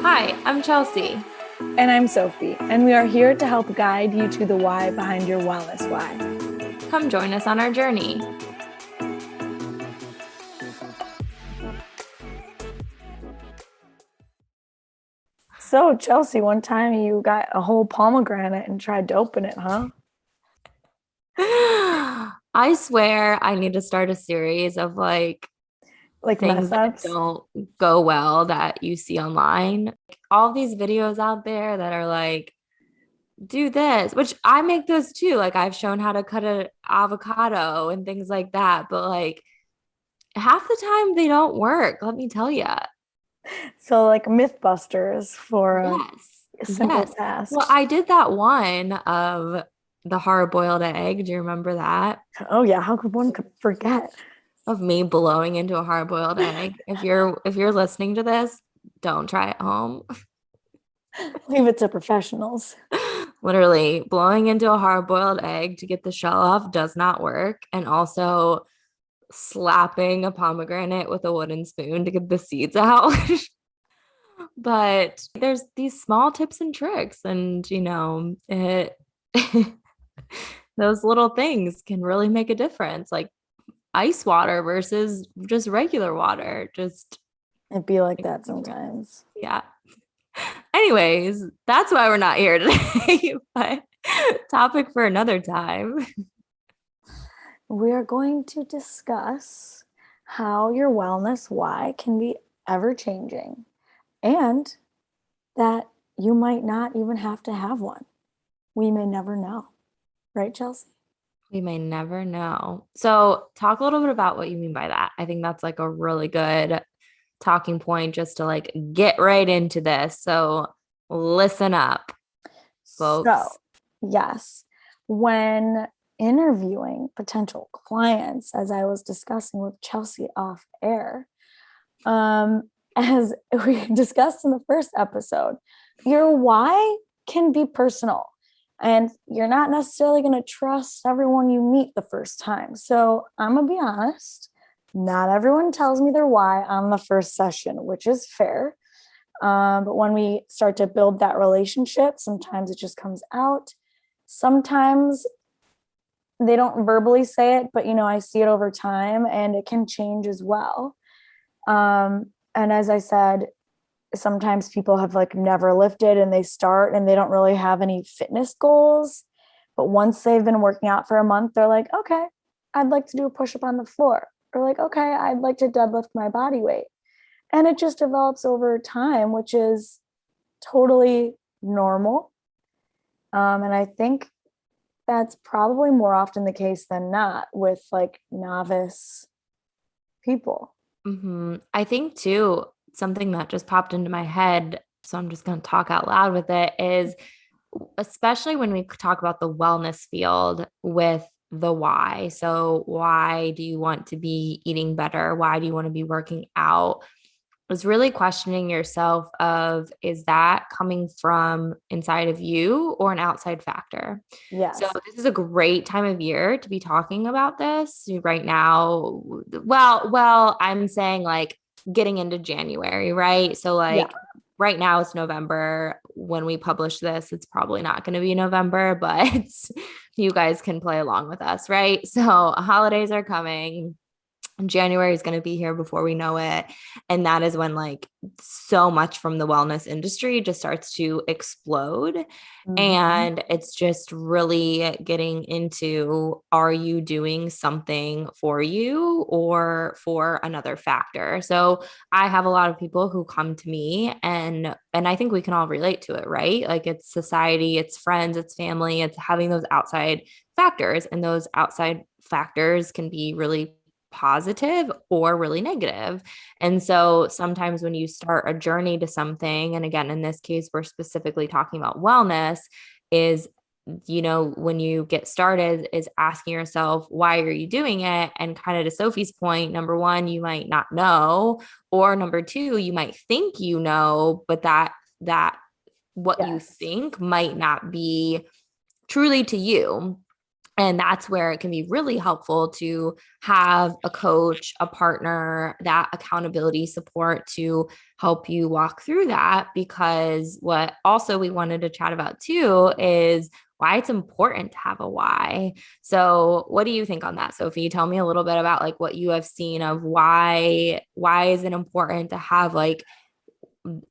Hi, I'm Chelsea. And I'm Sophie, and we are here to help guide you to the why behind your wellness why. Come join us on our journey. So, Chelsea, one time you got a whole pomegranate and tried to open it, huh? I swear I need to start a series of Like things mess that ups. don't go well that you see online. All these videos out there that are like, do this, which I make those too. Like I've shown how to cut an avocado and things like that, but like half the time they don't work, let me tell you. So, like Mythbusters for Yes. a simple Yes. Well, tasks. I did that one of the hard boiled egg. Do you remember that? Oh, yeah. How could one forget? Of me blowing into a hard boiled egg. If you're listening to this, don't try it home. Leave it to professionals. Literally, blowing into a hard boiled egg to get the shell off does not work. And also slapping a pomegranate with a wooden spoon to get the seeds out. But there's these small tips and tricks, and those little things can really make a difference. Like ice water versus just regular water. Just It'd be like that sometimes. yeah. Anyways, that's why we're not here today. But topic for another time. We are going to discuss how your wellness why can be ever changing and that you might not even have to have one. We may never know. Right, Chelsea? We may never know. So, talk a little bit about what you mean by that. I think that's like a really good talking point just to like get right into this. So, listen up, So, folks. yes, when interviewing potential clients, as I was discussing with Chelsea off air, as we discussed in the first episode, your why can be personal. And you're not necessarily going to trust everyone you meet the first time. So I'm going to be honest, not everyone tells me their why on the first session, which is fair. But when we start to build that relationship, sometimes it just comes out. Sometimes they don't verbally say it, but I see it over time and it can change as well. And as I said, sometimes people have like never lifted and they start and they don't really have any fitness goals. But once they've been working out for a month, they're like, okay, I'd like to do a push-up on the floor. Or like, okay, I'd like to deadlift my body weight. And it just develops over time, which is totally normal. And I think that's probably more often the case than not with like novice people. I think too, something that just popped into my head, so I'm just going to talk out loud with it, is especially when we talk about the wellness field with the why. So, why do you want to be eating better? Why do you want to be working out? Was really questioning yourself of, is that coming from inside of you or an outside factor? So Yes. this is a great time of year to be talking about this right now. Well, I'm saying like getting into January, right? So Yeah. like right now it's November. When we publish this, it's probably not going to be November, but you guys can play along with us, right? So holidays are coming. January is going to be here before we know it. And that is when like so much from the wellness industry just starts to explode. Mm-hmm. And it's just really getting into, are you doing something for you or for another factor? So I have a lot of people who come to me and I think we can all relate to it, right? Like it's society, it's friends, it's family, it's having those outside factors, and those outside factors can be really positive or really negative. And so sometimes when you start a journey to something, and again, in this case, we're specifically talking about wellness, is when you get started is asking yourself, why are you doing it? And kind of to Sophie's point, number one, you might not know, or number two, you might think but that what you Yes. think might not be truly to you. And that's where it can be really helpful to have a coach, a partner, that accountability support to help you walk through that. Because what also we wanted to chat about too is why it's important to have a why. So what do you think on that, Sophie? Tell me a little bit about like what you have seen of why is it important to have like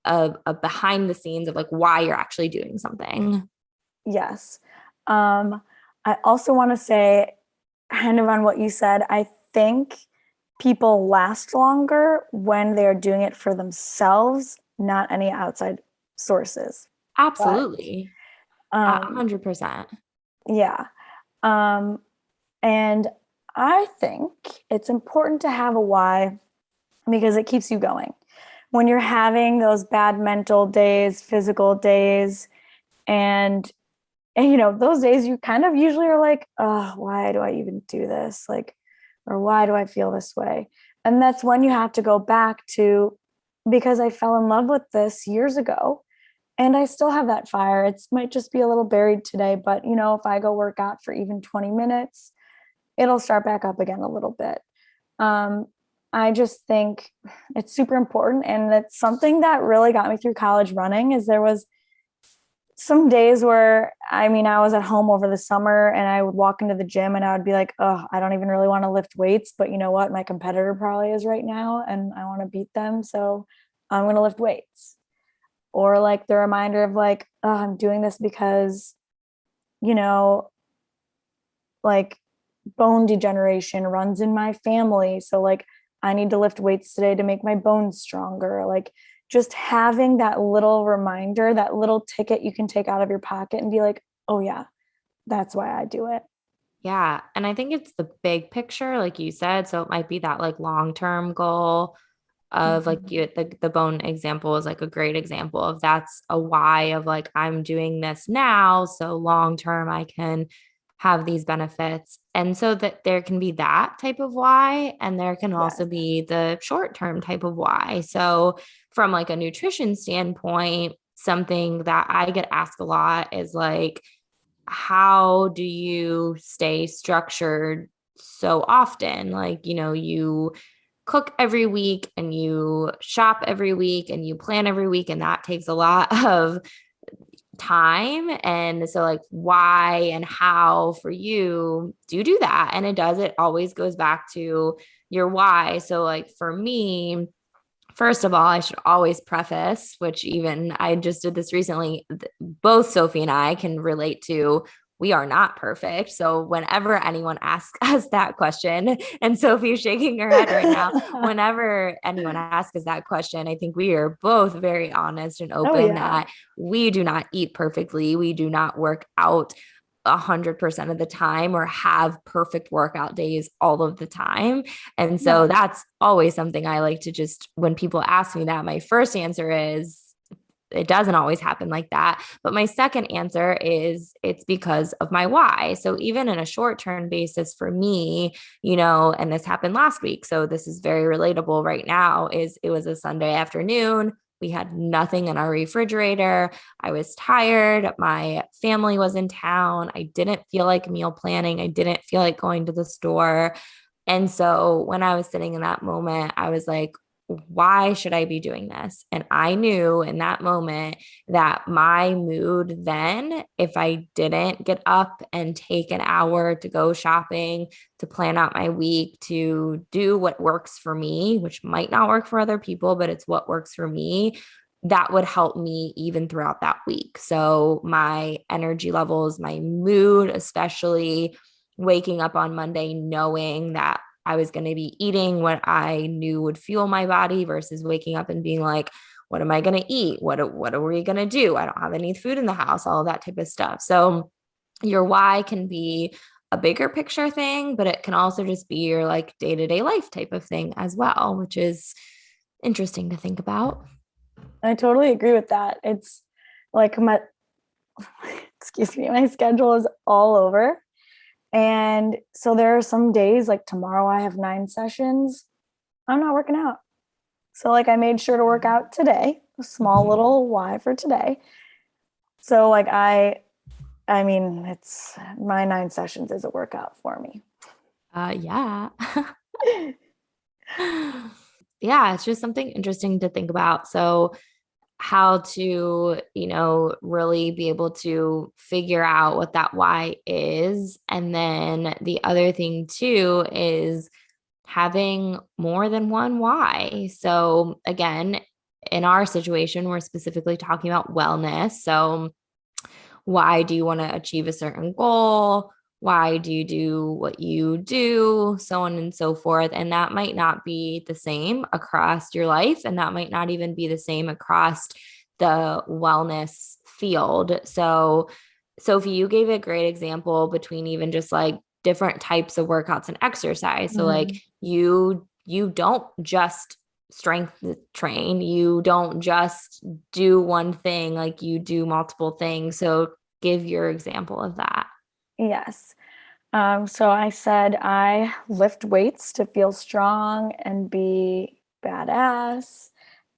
a behind the scenes of like why you're actually doing something. Yes. I also want to say, kind of on what you said, I think people last longer when they're doing it for themselves, not any outside sources. But Absolutely. A um, 100%. yeah. Um, and I think it's important to have a why because it keeps you going. When you're having those bad mental days, physical days, and those days you kind of usually are like, oh, why do I even do this? Like, or why do I feel this way? And that's when you have to go back to, because I fell in love with this years ago and I still have that fire. It might just be a little buried today, but if I go work out for even 20 minutes, it'll start back up again a little bit. Um, I just think it's super important. And it's something that really got me through college running is there was some days where I was at home over the summer and I would walk into the gym and I would be like, oh, I don't even really want to lift weights, but you know what? My competitor probably is right now and I want to beat them. So I'm going to lift weights. Or like the reminder of like, oh, I'm doing this because, you know, like bone degeneration runs in my family. So like I need to lift weights today to make my bones stronger. Like just having that little reminder, that little ticket you can take out of your pocket and be like, oh yeah, that's why I do it. Yeah. And I think it's the big picture, like you said. So it might be that like long-term goal of like Mhm. the bone example is like a great example of that's a why of like I'm doing this now. So long term I can have these benefits. And so that there can be that type of why. And there can also Yes. be the short term type of why. So from like a nutrition standpoint, something that I get asked a lot is like, how do you stay structured so often? Like, you cook every week and you shop every week and you plan every week, and that takes a lot of time. And so, like, why and how for you do you do that? And it always goes back to your why. So, like, for me, first of all, I should always preface, which even I just did this recently, both Sophie and I can relate to. We are not perfect. So whenever anyone asks us that question, and Sophie's shaking her head right now, whenever anyone asks us that question, I think we are both very honest and Oh open yeah. that we do not eat perfectly. We do not work out 100% of the time or have perfect workout days all of the time. And so No. that's always something I like to just, when people ask me that, my first answer is, it doesn't always happen like that. But my second answer is it's because of my why. So even in a short term basis for me, and this happened last week. So this is very relatable right now, is it was a Sunday afternoon. We had nothing in our refrigerator. I was tired. My family was in town. I didn't feel like meal planning. I didn't feel like going to the store. And so when I was sitting in that moment, I was like, why should I be doing this? And I knew in that moment that my mood then, if I didn't get up and take an hour to go shopping, to plan out my week, to do what works for me, which might not work for other people, but it's what works for me, that would help me even throughout that week. So my energy levels, my mood, especially waking up on Monday knowing that I was going to be eating what I knew would fuel my body versus waking up and being like, what am I going to eat? What are we going to do? I don't have any food in the house, all of that type of stuff. So your why can be a bigger picture thing, but it can also just be your like day-to-day life type of thing as well, which is interesting to think about. I totally agree with that. It's like my excuse me, my schedule is all over. And so there are some days like tomorrow I have 9 sessions. I'm not working out. So like I made sure to work out today, a small little why for today. So like I I mean, it's my 9 sessions is a workout for me. Yeah. Yeah, it's just something interesting to think about. So, how to, really be able to figure out what that why is. And then the other thing too is having more than one why. So, again, in our situation, we're specifically talking about wellness. So, why do you want to achieve a certain goal? Why do you do what you do? So on and so forth. And that might not be the same across your life. And that might not even be the same across the wellness field. So, Sophie, you gave a great example between even just like different types of workouts and exercise. So, like, Mhm. you don't just strength train, you don't just do one thing, like you do multiple things. So give your example of that. Yes. So I said I lift weights to feel strong and be badass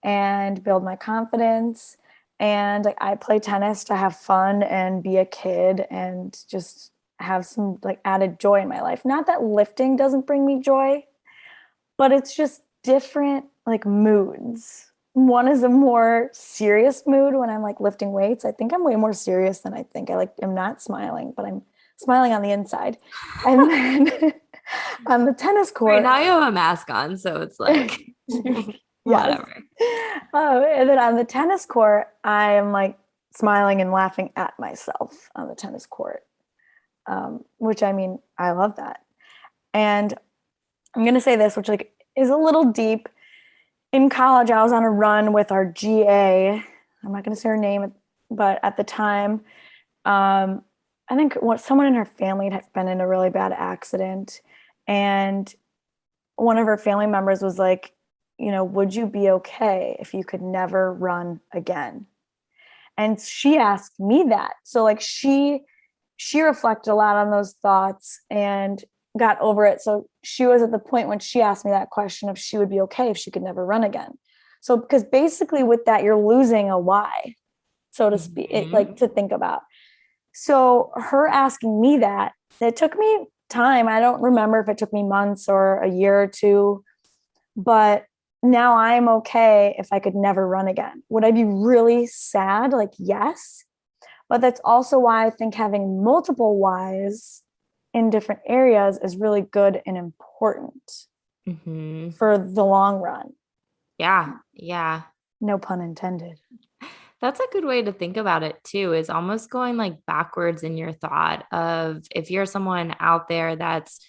and build my confidence. And like I play tennis to have fun and be a kid and just have some like added joy in my life. Not that lifting doesn't bring me joy, but it's just different like moods. One is a more serious mood when I'm like lifting weights. I think I'm way more serious than I think. I like am not smiling, but I'm smiling on the inside. And then on the tennis Right court, now you have a mask on, so it's like yes. whatever. And then on the tennis court, I am like smiling and laughing at myself on the tennis court, which I mean, I love that. And I'm gonna say this, which like is a little deep. In college, I was on a run with our GA. I'm not gonna say her name, but at the time, um, I think someone in her family had been in a really bad accident, and one of her family members was like, would you be okay if you could never run again? And she asked me that. So like she reflected a lot on those thoughts and got over it. So she was at the point when she asked me that question if she would be okay if she could never run again. So because basically with that you're losing a why, so to speak, Mhm. like to think about. So her asking me that, it took me time. I don't remember if it took me months or a year or two, but now I'm okay if I could never run again. Would I be really sad? Like, yes. But that's also why I think having multiple whys in different areas is really good and important Mhm. for the long run. Yeah, yeah. No pun intended. That's a good way to think about it too, is almost going like backwards in your thought of if you're someone out there that's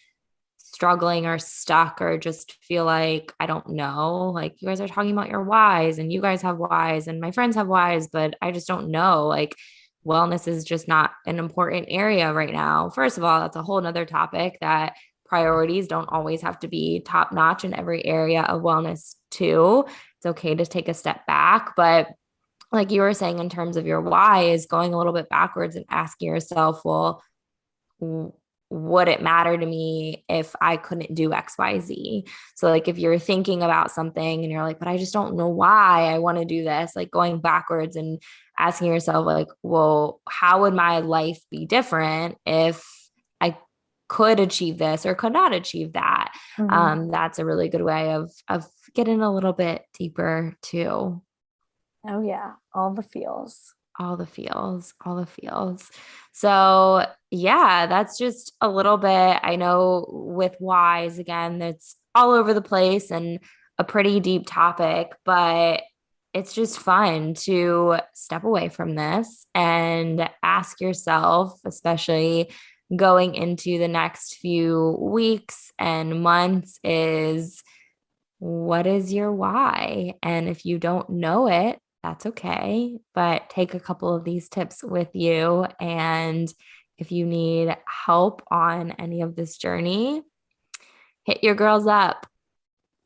struggling or stuck or just feel like, I don't know, like you guys are talking about your whys and you guys have whys and my friends have whys, but I just don't know. Like wellness is just not an important area right now. First of all, that's a whole nother topic that priorities don't always have to be top notch in every area of wellness too. It's okay to take a step back, but like you were saying in terms of your why is going a little bit backwards and asking yourself, well, would it matter to me if I couldn't do XYZ? So, like, if you're thinking about something and you're like, but I just don't know why I want to do this, like going backwards and asking yourself, like, well, how would my life be different if I could achieve this or could not achieve that? Mm-hmm. That's a really good way of getting a little bit deeper too. Oh, yeah. All the feels. All the feels, all the feels. So, yeah, that's just a little bit. I know with whys, again, that's all over the place and a pretty deep topic, but it's just fun to step away from this and ask yourself, especially going into the next few weeks and months, is what is your why? And if you don't know it, that's okay. But take a couple of these tips with you. And if you need help on any of this journey, hit your girls up.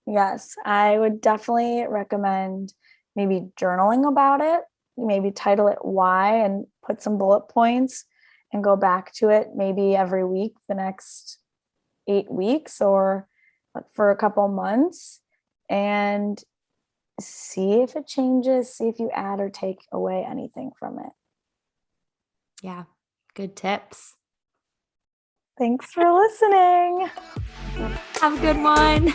Yes, I would definitely recommend maybe journaling about it, maybe title it why and put some bullet points and go back to it maybe every week the next 8 weeks or for a couple months and see if it changes, see if you add or take away anything from it. Yeah. Good tips. Thanks for listening. Have a good one.